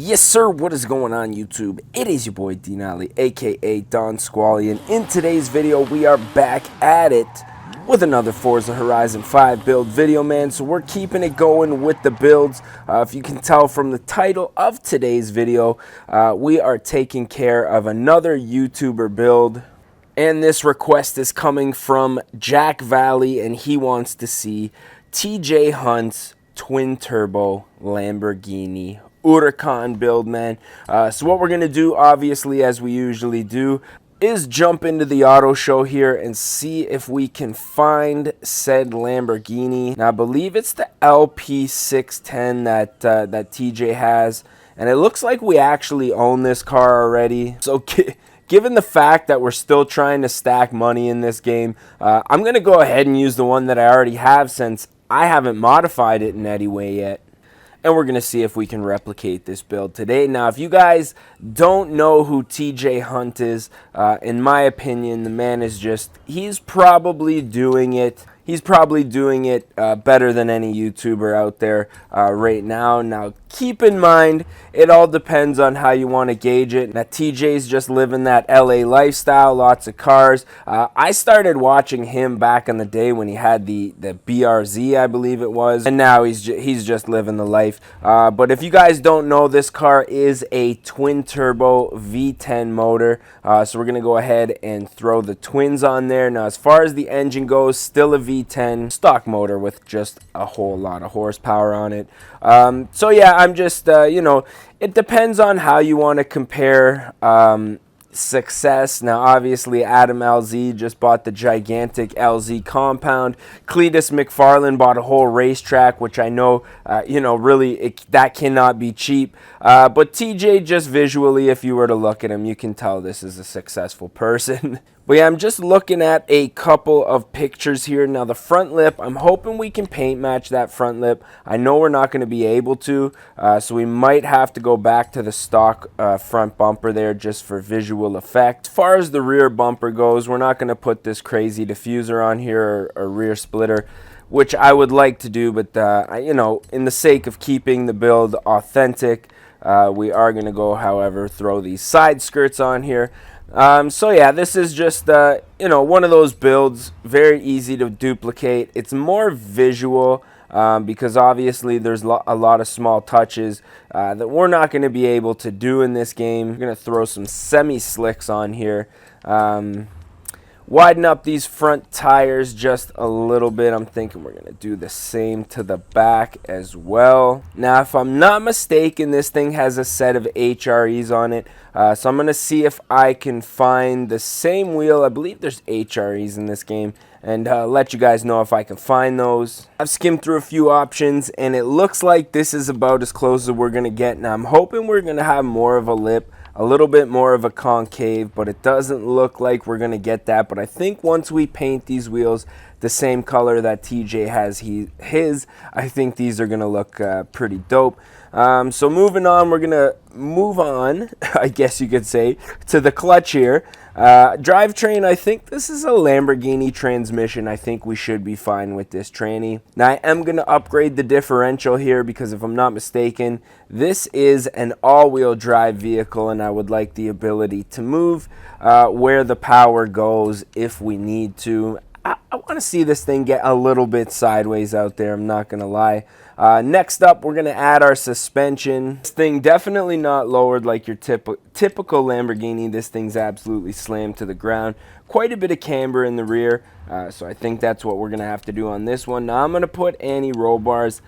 Yes, sir. What is going on, YouTube? It is your boy Denali, aka Don Squally, and in today's video, we are back at it with another Forza Horizon 5 build video, man. So we're keeping it going with the builds. If you can tell from the title of today's video, we are taking care of another YouTuber build. And this request is coming from Jack Valley, and he wants to see TJ Hunt's twin turbo Lamborghini Hurican build, man. So what we're gonna do, obviously, as we usually do, is jump into the auto show here and see if we can find said Lamborghini. Now I believe it's the LP610 that TJ has, and it looks like we actually own this car already. So given the fact that we're still trying to stack money in this game, I'm going to go ahead and use the one that I already have, since I haven't modified it in any way yet. And we're going to see if we can replicate this build today. Now, if you guys don't know who TJ Hunt is, in my opinion, the man is just, he's probably doing it. He's probably doing it better than any YouTuber out there right now. Now, keep in mind, it all depends on how you want to gauge it. Now, TJ's just living that LA lifestyle, lots of cars. I started watching him back in the day when he had the BRZ, I believe it was, and now he's just living the life. But if you guys don't know, this car is a twin-turbo V10 motor, so we're going to go ahead and throw the twins on there. Now, as far as the engine goes, still a V10 stock motor with just a whole lot of horsepower on it. So yeah, I'm just, you know, it depends on how you want to compare success. Now, obviously, Adam LZ just bought the gigantic LZ compound. Cletus McFarlane bought a whole racetrack, which I know, you know, really, that cannot be cheap. But TJ, just visually, if you were to look at him, you can tell this is a successful person. But yeah, I'm just looking at a couple of pictures here. Now, the front lip, I'm hoping we can paint match that front lip. I know we're not going to be able to, so we might have to go back to the stock front bumper there just for visual effect. As far as the rear bumper goes, we're not going to put this crazy diffuser on here or rear splitter, which I would like to do, but, you know, in the sake of keeping the build authentic, we are going to go, however, throw these side skirts on here. So yeah, this is just, you know, one of those builds, very easy to duplicate. It's more visual because obviously there's a lot of small touches that we're not going to be able to do in this game. We're going to throw some semi-slicks on here. Widen up these front tires just a little bit. I'm thinking we're going to do the same to the back as well. Now, if I'm not mistaken, this thing has a set of HREs on it. So I'm going to see if I can find the same wheel. I believe there's HREs in this game, and let you guys know if I can find those. I've skimmed through a few options, and it looks like this is about as close as we're going to get. Now, I'm hoping we're going to have more of a lip, a little bit more of a concave, but it doesn't look like we're going to get that. But I think once we paint these wheels the same color that TJ has his, I think these are going to look pretty dope. So moving on, we're going to move on, I guess you could say, to the clutch here. Drivetrain, I think this is a Lamborghini transmission. I think we should be fine with this tranny. Now, I am going to upgrade the differential here because if I'm not mistaken, this is an all-wheel drive vehicle, and I would like the ability to move where the power goes if we need to. I want to see this thing get a little bit sideways out there, I'm not going to lie. Next up, we're going to add our suspension. This thing definitely not lowered like your typical Lamborghini. This thing's absolutely slammed to the ground. Quite a bit of camber in the rear, so I think that's what we're going to have to do on this one. Now, I'm going to put anti-roll bars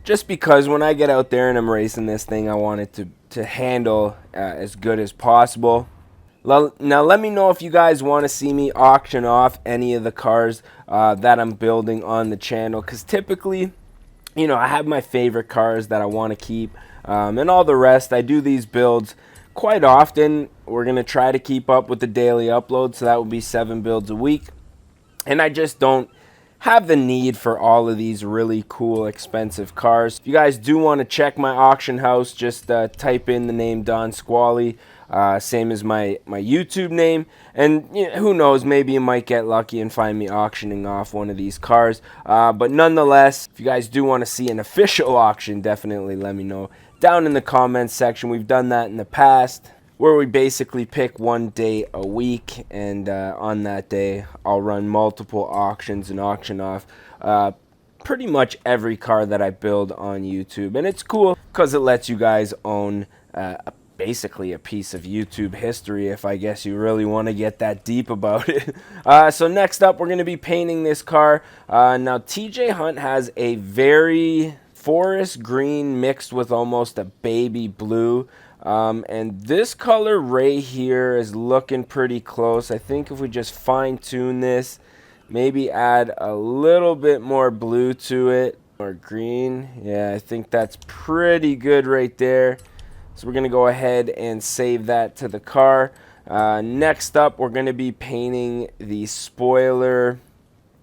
just because when I get out there and I'm racing this thing, I want it to handle as good as possible. Now, let me know if you guys want to see me auction off any of the cars that I'm building on the channel, because typically, you know, I have my favorite cars that I want to keep, and all the rest. I do these builds quite often. We're going to try to keep up with the daily upload, so that will be 7 builds a week, and I just don't have the need for all of these really cool, expensive cars. If you guys do want to check my auction house, just type in the name Don Squally. Same as my YouTube name, and you know, who knows, maybe you might get lucky and find me auctioning off one of these cars, but nonetheless, if you guys do want to see an official auction, definitely let me know down in the comments section. We've done that in the past, where we basically pick one day a week, and on that day I'll run multiple auctions and auction off pretty much every car that I build on YouTube. And it's cool because it lets you guys own basically a piece of YouTube history, if I guess you really want to get that deep about it. So next up, we're going to be painting this car. Now TJ Hunt has a very forest green mixed with almost a baby blue. And this color right here is looking pretty close. I think if we just fine tune this, maybe add a little bit more blue to it, or green. Yeah, I think that's pretty good right there. So we're going to go ahead and save that to the car. Next up, we're going to be painting the spoiler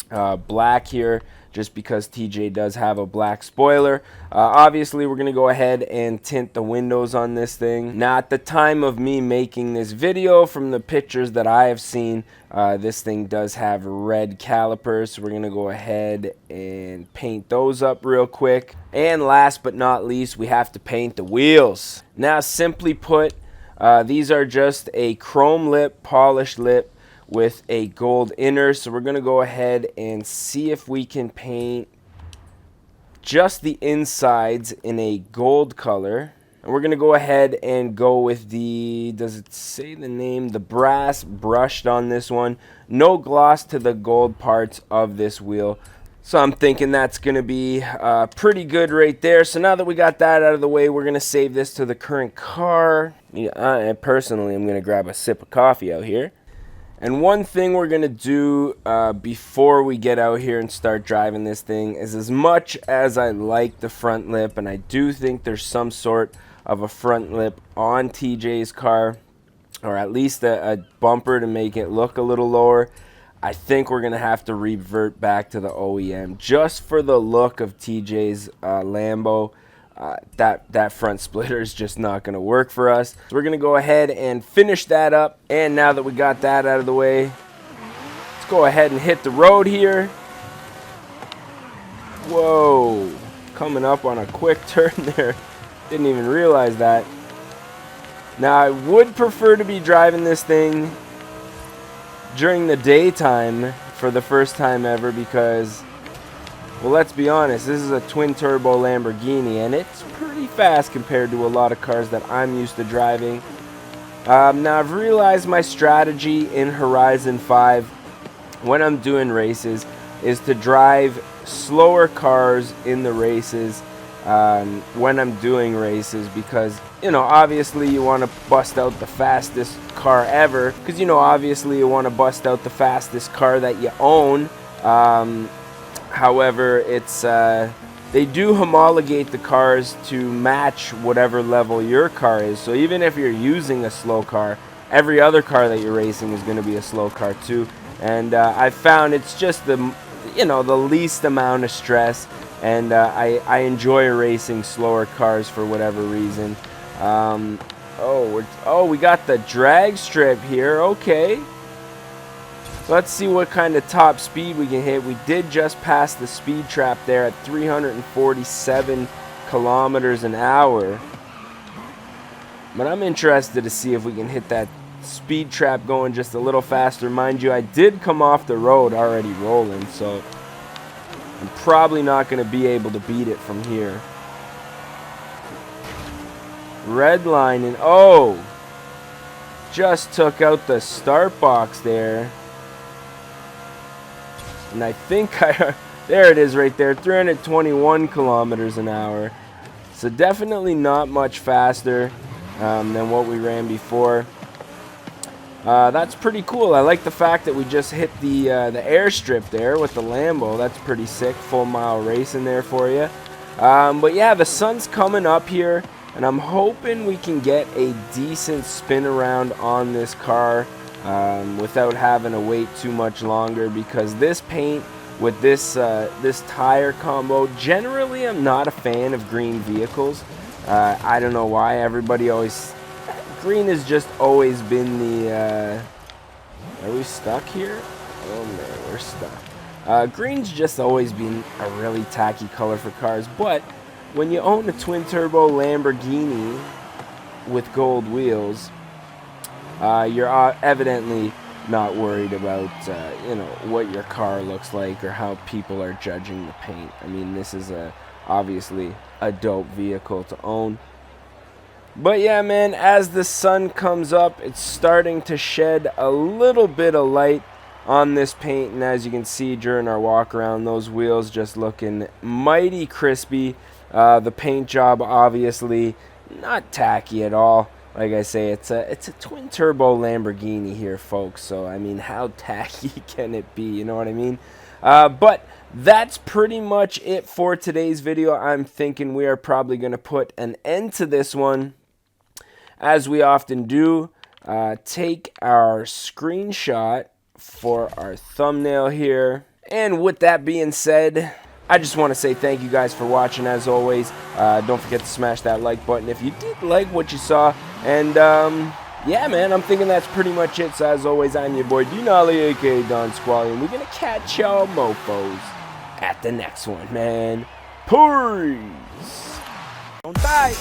black here, just because TJ does have a black spoiler. Obviously, we're going to go ahead and tint the windows on this thing. Now, at the time of me making this video, from the pictures that I have seen, this thing does have red calipers, so we're going to go ahead and paint those up real quick. And last but not least, we have to paint the wheels. Now, simply put, these are just a chrome lip, polished lip, with a gold inner. So we're going to go ahead and see if we can paint just the insides in a gold color. And we're going to go ahead and go with the, does it say the name? The brass brushed on this one. No gloss to the gold parts of this wheel. So I'm thinking that's going to be pretty good right there. So now that we got that out of the way, we're going to save this to the current car. Yeah, personally, I'm going to grab a sip of coffee out here. And one thing we're going to do before we get out here and start driving this thing is, as much as I like the front lip, and I do think there's some sort of a front lip on TJ's car, or at least a bumper to make it look a little lower, I think we're going to have to revert back to the OEM just for the look of TJ's Lambo. That front splitter is just not going to work for us. So we're going to go ahead and finish that up. And now that we got that out of the way, let's go ahead and hit the road here. Whoa, coming up on a quick turn there. Didn't even realize that. Now, I would prefer to be driving this thing during the daytime for the first time ever, because, well, let's be honest, this is a twin-turbo Lamborghini, and it's pretty fast compared to a lot of cars that I'm used to driving. Now, I've realized my strategy in Horizon 5 when I'm doing races is to drive slower cars in the races when I'm doing races, because, you know, obviously you want to bust out the fastest car ever, because, you know, obviously you want to bust out the fastest car that you own. However, it's they do homologate the cars to match whatever level your car is. So even if you're using a slow car, every other car that you're racing is going to be a slow car too. And I found it's just the least amount of stress, and I enjoy racing slower cars for whatever reason. We got the drag strip here. Okay. Let's see what kind of top speed we can hit. We did just pass the speed trap there at 347 kilometers an hour. But I'm interested to see if we can hit that speed trap going just a little faster. Mind you, I did come off the road already rolling, so I'm probably not going to be able to beat it from here. Red line, and oh! Just took out the start box there. And I think there it is right there, 321 kilometers an hour. So definitely not much faster than what we ran before. That's pretty cool. I like the fact that we just hit the airstrip there with the Lambo. That's pretty sick. Full mile racing there for you. But yeah, the sun's coming up here, and I'm hoping we can get a decent spin around on this car without having to wait too much longer, because this paint with this tire combo, generally I'm not a fan of green vehicles. I don't know why. Everybody always, green has just always been the are we stuck here? Oh man, we're stuck. Green's just always been a really tacky color for cars, but when you own a twin-turbo Lamborghini with gold wheels, you're evidently not worried about, you know, what your car looks like or how people are judging the paint. I mean, this is obviously a dope vehicle to own. But yeah, man, as the sun comes up, it's starting to shed a little bit of light on this paint, and as you can see during our walk around, those wheels just looking mighty crispy. The paint job obviously not tacky at all. Like I say, it's a twin turbo Lamborghini here, folks, so I mean, how tacky can it be, you know what I mean? But that's pretty much it for today's video. I'm thinking we are probably going to put an end to this one, as we often do. Take our screenshot for our thumbnail here. And with that being said, I just want to say thank you guys for watching as always. Don't forget to smash that like button if you did like what you saw. And yeah, man, I'm thinking that's pretty much it. So as always, I'm your boy Denali, aka Don Squally, and we're gonna catch y'all mofos at the next one, man. Peace. Don't die.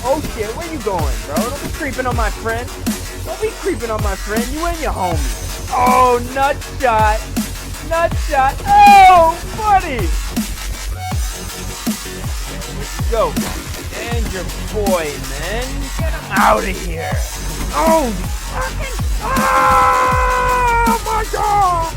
Oh shit, where you going, bro? Don't be creeping on my friend. Don't be creeping on my friend. You and your homie. Oh, nut shot. Nut shot. Oh, buddy. Let's go. And your boy, man. Get him out of here. Oh, fucking. Oh, my God.